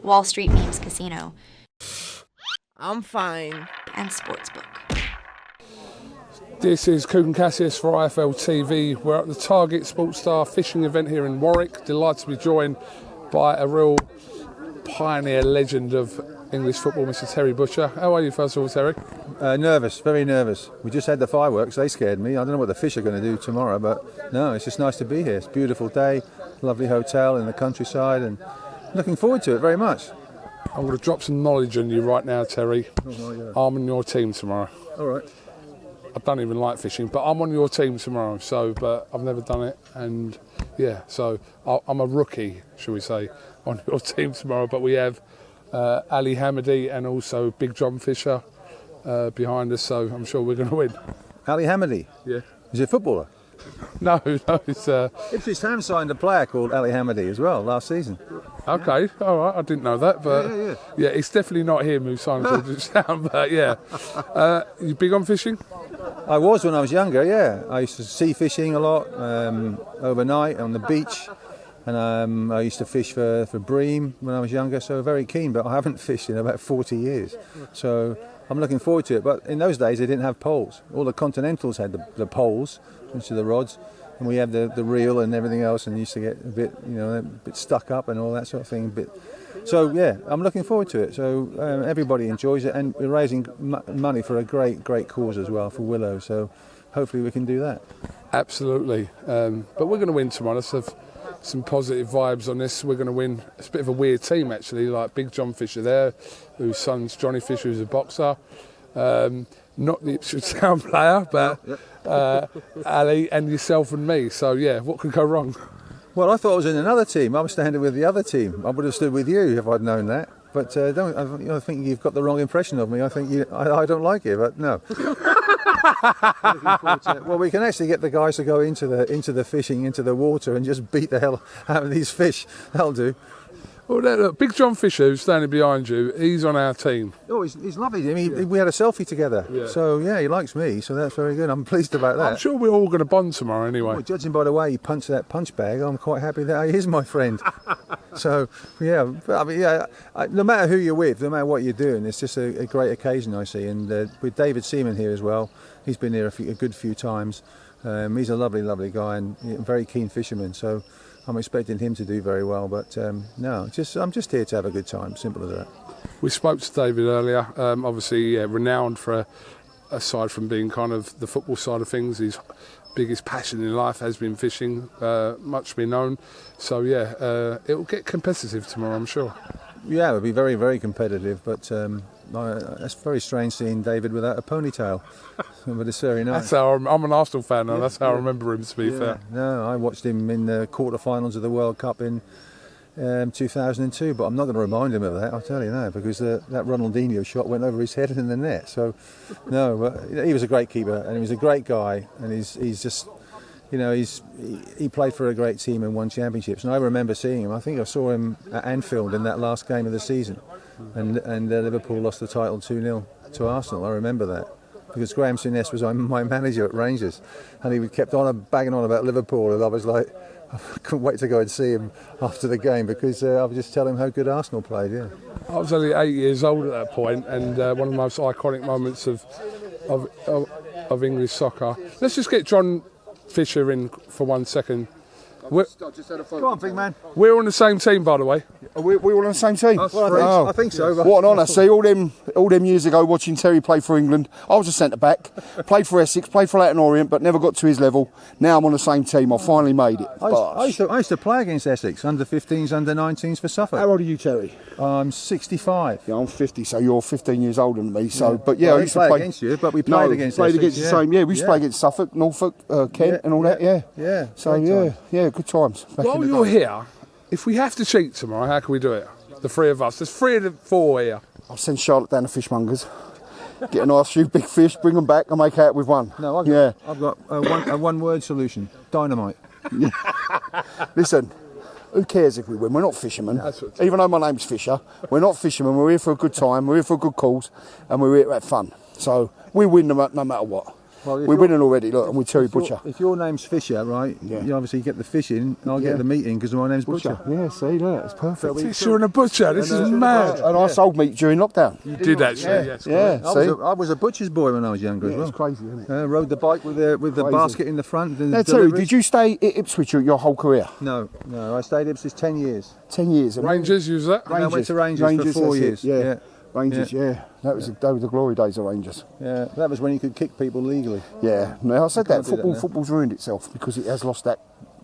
Wall Street Memes Casino. I'm fine. And Sportsbook. This is KUGAN CASSIUS for iFLTV. We're at the Target Sports Star fishing event here in Warwick. Delighted to be joined by a real pioneer legend of English football, Mr. Terry Butcher. How are you, first of all, Terry? Nervous, very nervous. We just had the fireworks, they scared me. I don't know what the fish are going to do tomorrow, but no, it's just nice to be here. It's a beautiful day, lovely hotel in the countryside, and looking forward to it very much. I'm going to drop some knowledge on you right now, Terry. I'm on your team tomorrow. All right. I don't even like fishing, but I'm on your team tomorrow, but I've never done it, and yeah, so I'm a rookie, shall we say, on your team tomorrow, but we have Ali Hamady and also Big John Fisher behind us, so I'm sure we're going to win. Ali Hamady? Yeah. Is he a footballer? No, it's... Ipswich Town signed a player called Ali Hamady as well last season. Okay, all right, I didn't know that, but yeah, it's definitely not him who signed for Ipswich Town, but yeah. You big on fishing? I was when I was younger, yeah. I used to sea fishing a lot, overnight on the beach, and I used to fish for bream when I was younger, so very keen, but I haven't fished in about 40 years. So I'm looking forward to it, but in those days they didn't have poles. All the Continentals had the poles, which are the rods, and we had the reel and everything else, and used to get a bit stuck up and all that sort of thing. So yeah, I'm looking forward to it. So everybody enjoys it, and we're raising money for a great cause as well for Willow. So hopefully we can do that. Absolutely, but we're going to win tomorrow. Let's have some positive vibes on this. We're going to win. It's a bit of a weird team actually, like Big John Fisher there, whose son's Johnny Fisher, who's a boxer. Not the Ipswich Town player, but Ali and yourself and me. So yeah, what could go wrong? Well, I thought I was in another team. I was standing with the other team. I would have stood with you if I'd known that. But I think you've got the wrong impression of me. I think I don't like you, but no. Well, we can actually get the guys to go into the fishing, into the water, and just beat the hell out of these fish. That'll do. Well, look, Big John Fisher, who's standing behind you, he's on our team. Oh, he's lovely. I mean, we had a selfie together. Yeah. So, yeah, he likes me, so that's very good. I'm pleased about that. I'm sure we're all going to bond tomorrow anyway. Well, judging by the way he punched that punch bag, I'm quite happy that he is my friend. So, yeah, I mean, no matter who you're with, no matter what you're doing, it's just a great occasion, I see. And with David Seaman here as well, he's been here a good few times. He's a lovely guy and a very keen fisherman, so I'm expecting him to do very well, but no, I'm just here to have a good time, simple as that. We spoke to David earlier, obviously renowned for, aside from being kind of the football side of things, his biggest passion in life has been fishing, much to be known. So yeah, it will get competitive tomorrow, I'm sure. Yeah, it will be very, very competitive, but it's very strange seeing David without a ponytail, but it's very nice. That's how I'm an Arsenal fan, and that's how I remember him, to be fair. No, I watched him in the quarter-finals of the World Cup in 2002, but I'm not going to remind him of that, I'll tell you now, because that Ronaldinho shot went over his head and in the net. So, no, but he was a great keeper, and he was a great guy, and he's just... he played for a great team and won championships. And I remember seeing him. I think I saw him at Anfield in that last game of the season. And Liverpool lost the title 2-0 to Arsenal. I remember that. Because Graham Souness was my manager at Rangers. And he kept on bagging on about Liverpool. And I was like, I couldn't wait to go and see him after the game because I would just tell him how good Arsenal played, yeah. I was only 8 years old at that point, and one of the most iconic moments of English soccer. Let's just get John Fisher in for 1 second. Go on, big man. We're on the same team, by the way. Are we all on the same team? Well, I think so. What an honour. See, all them years ago watching Terry play for England, I was a centre-back, played for Essex, played for Leyton Orient, but never got to his level. Now I'm on the same team. I finally made it. I used to play against Essex, under 15s, under 19s for Suffolk. How old are you, Terry? I'm 65. Yeah, I'm 50, so you're 15 years older than me. So, yeah. But yeah, well, I used to play against you, but we played against played Essex. Against the same. Yeah, we used to play against Suffolk, Norfolk, Kent, and all that. Yeah. So yeah, good times. While you're here, if we have to cheat tomorrow, how can we do it? The three of us. There's 3 of the 4 here. I'll send Charlotte down to fishmongers, get a nice few big fish, bring them back, and make out with one. No, I've got a one-word solution: dynamite. Listen, who cares if we win? We're not fishermen. Even though my name's Fisher, we're not fishermen. We're here for a good time. We're here for a good cause, and we're here to have fun. So we win no matter what. Well, if we're you're- winning already, look, and we're Terry Butcher. If your name's Fisher, right, Yeah. you obviously get the fish in, I'll Yeah. get the meat in because my name's Butcher. Yeah, see, look, it's perfect. Fisher and a butcher. This is mad. And I sold meat during lockdown. You did actually. Yes. Yeah, see? I was a butcher's boy when I was younger as It's well. crazy, isn't it? Rode the bike with the Crazy. basket in the front. And Now, the Terry, deliveries. did you stay at Ipswich your whole career? No, I stayed at Ipswich 10 years. 10 years. And Rangers use that. I went to Rangers for 4 that's it, years. Yeah. Rangers, yeah. That was they were the glory days of Rangers. Yeah, that was when you could kick people legally. Yeah. No, I said that. Can't do that now. Football's ruined itself because it has lost that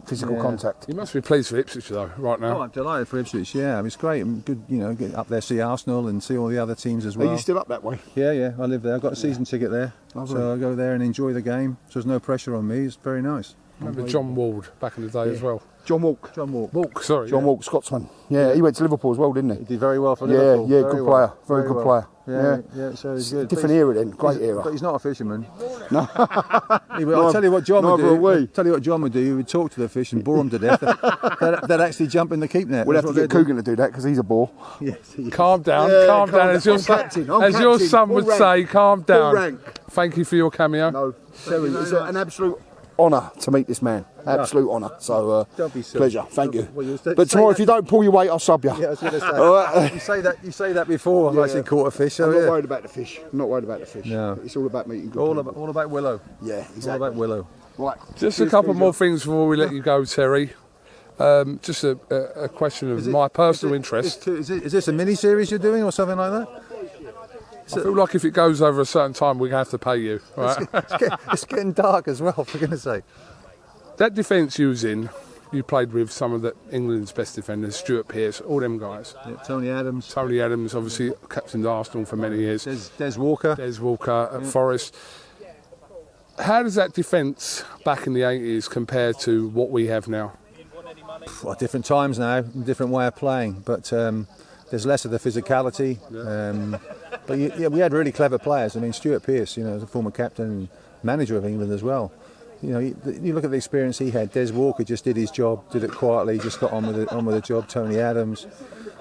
physical Yeah. contact. You must be pleased for Ipswich though, right Oh, now. I'm delighted for Ipswich. Yeah, it's great. And good, get up there, see Arsenal, and see all the other teams as well. Are you still up that way? Yeah, I live there. I've got a season ticket there, so I go there and enjoy the game. So there's no pressure on me. It's very nice. Remember John Ward back in the day as well. John Walk. John Walk. Walk, sorry. John Walk, Scotsman. Yeah, he went to Liverpool as well, didn't He he? did very well for Yeah, Liverpool. yeah, Very good well. player. Very good well. player. Yeah, so he's good. Different But era then, great he's- era. But he's not a fisherman. No. I'll tell you what John would neither are do. we. I'll tell you what John would do. He would talk to the fish and bore them to death. They'd actually jump in the keep net. We'll That's have to what get they'd do. Coogan to do that because he's a bore. Yes, he is. Calm down, Yeah, calm down. As your I'm son, captain, I'm as your captain. son Full would rank. say, calm down. rank. Thank you for your cameo. No, Terry, it's an absolute honour to meet this man. Absolute honour. So, Don't be silly. pleasure. Thank you. Well, you'll But tomorrow, if you don't pull your weight, I'll sub you. Yeah, I was going to say. All right. You say that before. I actually caught a fish. So I'm not yeah. worried about the fish. I'm not worried about the fish. No. It's all about meeting good All people. about Willow. Yeah, All exactly. about Willow. Right. Just a couple more things before we let you go, Terry. Just a question of my personal interest. Is this a mini series you're doing or something like that? I feel like if it goes over a certain time, we're going to have to pay you. Right? It's getting dark as well, for goodness sake. That defence you was in, you played with some of England's best defenders, Stuart Pearce, all them guys. Yeah, Tony Adams. Tony Adams, obviously captained Arsenal for many years. Des Walker. Des Walker at Forest. How does that defence back in the 80s compare to what we have now? Well, different times now, different way of playing, but there's less of the physicality. But we had really clever players. I mean, Stuart Pearce, as a former captain and manager of England as well. You look at the experience he had. Des Walker just did his job, did it quietly, just got on with the job. Tony Adams,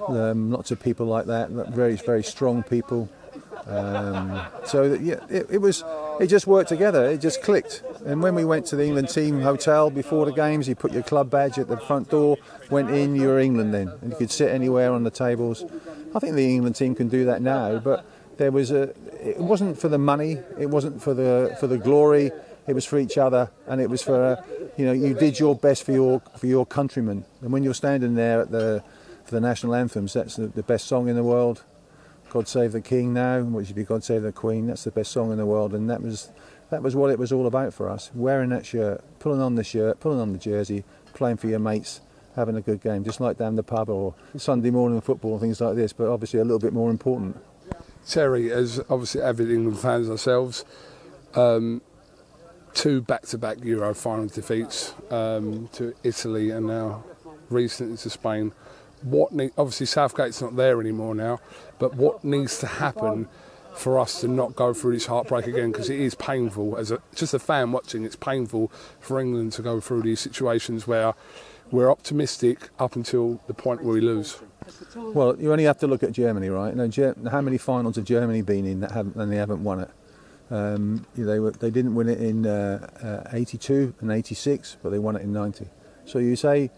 lots of people like that, very, very strong people. It just worked together. It just clicked. And when we went to the England team hotel before the games, you put your club badge at the front door, went in, you were England then, and you could sit anywhere on the tables. I think the England team can do that now, but it wasn't for the money, it wasn't for the glory. It was for each other, and it was for you did your best for your countrymen. And when you're standing there for the national anthems, that's the best song in the world. God Save the King now, which would be God Save the Queen. That's the best song in the world, and that was what it was all about for us. Wearing that shirt, pulling on the jersey, playing for your mates, having a good game, just like down the pub or Sunday morning football and things like this. But obviously a little bit more important. Terry, as obviously avid England fans ourselves, 2 back-to-back Euro final defeats to Italy and now recently to Spain. Obviously Southgate's not there anymore now, but what needs to happen for us to not go through this heartbreak again? Because it is painful. Just a fan watching, it's painful for England to go through these situations where we're optimistic up until the point where we lose. Well, you only have to look at Germany, right? How many finals have Germany been in and they haven't won it? They didn't win it in 82 and 86, but they won it in 90. So you say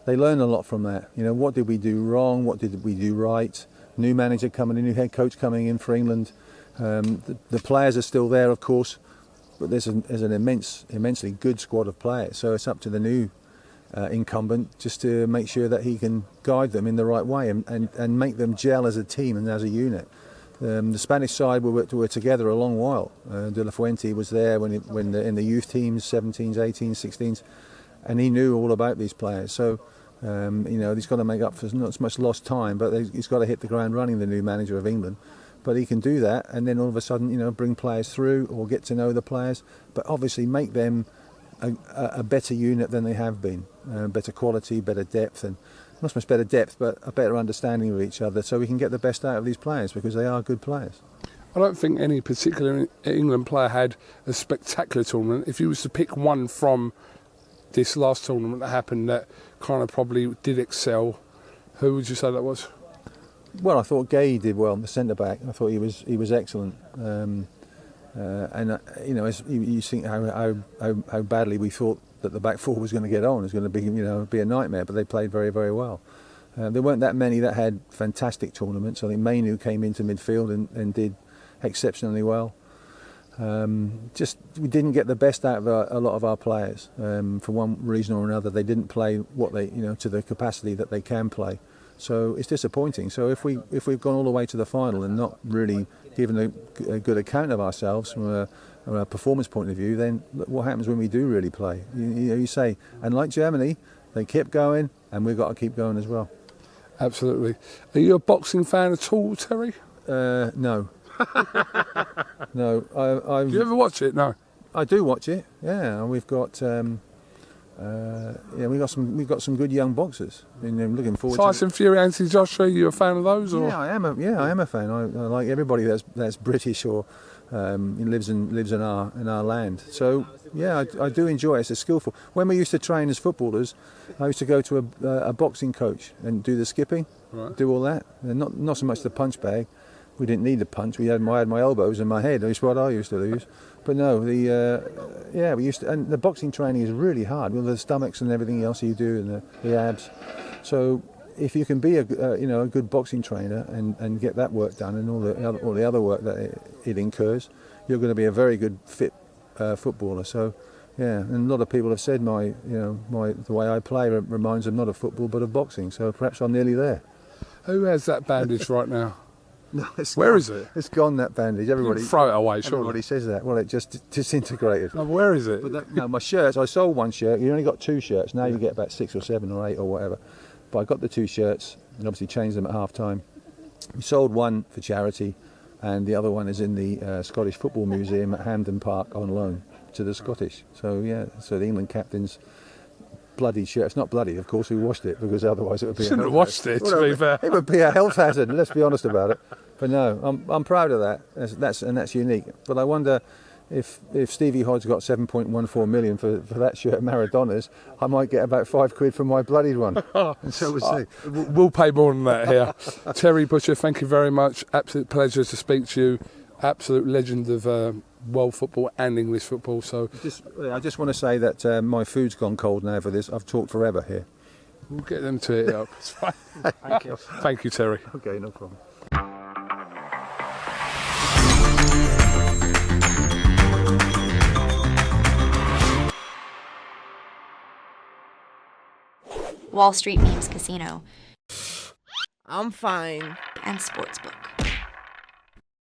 they learn a lot from that. What did we do wrong? What did we do right? New manager coming in, new head coach coming in for England. The players are still there, of course, but there's an immensely good squad of players. So it's up to the new incumbent just to make sure that he can guide them in the right way and make them gel as a team and as a unit. The Spanish side were together a long while. De La Fuente was there in the youth teams, 17s, 18s, 16s, and he knew all about these players. So he's got to make up for not so much lost time, but he's got to hit the ground running, the new manager of England. But he can do that, and then all of a sudden, bring players through or get to know the players, but obviously make them a better unit than they have been, better quality, better depth, and not so much better depth, but a better understanding of each other, so we can get the best out of these players because they are good players. I don't think any particular England player had a spectacular tournament. If you was to pick one from this last tournament that happened that kind of probably did excel, who would you say that was? Well, I thought Gay did well, the centre back. I thought he was excellent. You know, as you think how badly we thought that the back four was going to get on. It was going to be a nightmare, but they played very, very well. There weren't that many that had fantastic tournaments. I think Mainu came into midfield and did exceptionally well. We didn't get the best out of a lot of our players for one reason or another. They didn't play what they, to the capacity that they can play. So it's disappointing. So if we've gone all the way to the final and not really given a good account of ourselves from a performance point of view, then what happens when we do really play? You say, and like Germany, they kept going, and we've got to keep going as well. Absolutely. Are you a boxing fan at all, Terry? No. No. Do you ever watch it? No. I do watch it. Yeah, and we've got we've got some good young boxers. I'm looking forward Tyson to Fury, Anthony Joshua. You a fan of those? Or? Yeah, I am a fan. I like everybody that's British or lives in our land. So yeah, I do enjoy it. It's a skillful. When we used to train as footballers, I used to go to a boxing coach and do the skipping, do all that. And not so much the punch bag. We didn't need the punch. I had my elbows and my head. That's what I used to use. But no, we used to. And the boxing training is really hard with the stomachs and everything else you do and the abs. So if you can be a good boxing trainer and get that work done and all the other work that it incurs, you're going to be a very good fit footballer. So yeah, and a lot of people have said the way I play reminds them not of football but of boxing. So perhaps I'm nearly there. Who has that bandage right now? No, Where is it? It's gone, that bandage. Everybody throw it away, surely. Everybody says that. Well, it just disintegrated. No, where is it? But my shirts, I sold one shirt. You only got 2 shirts. Now you get about 6 or 7 or 8 or whatever. But I got the 2 shirts and obviously changed them at half time. We sold one for charity and the other one is in the Scottish Football Museum at Hampden Park on loan to the Scottish. So yeah, so the England captain's bloody shirt. It's not bloody, of course. We washed it because otherwise it would be. Shouldn't have washed it. To be fair, it would be a health hazard. Let's be honest about it. But no, I'm proud of that. That's unique. But I wonder if Stevie Hodge got 7.14 million for that shirt, Maradona's, I might get about £5 for my bloodied one. And so we'll see. We'll pay more than that here. Terry Butcher, thank you very much. Absolute pleasure to speak to you. Absolute legend of world football and English football. So I just want to say that my food's gone cold now for this. I've talked forever here. We'll get them to it up. It's fine. Thank you. Thank you, Terry. Okay, no problem. Wall Street Memes Casino, I'm fine. and Sportsbook.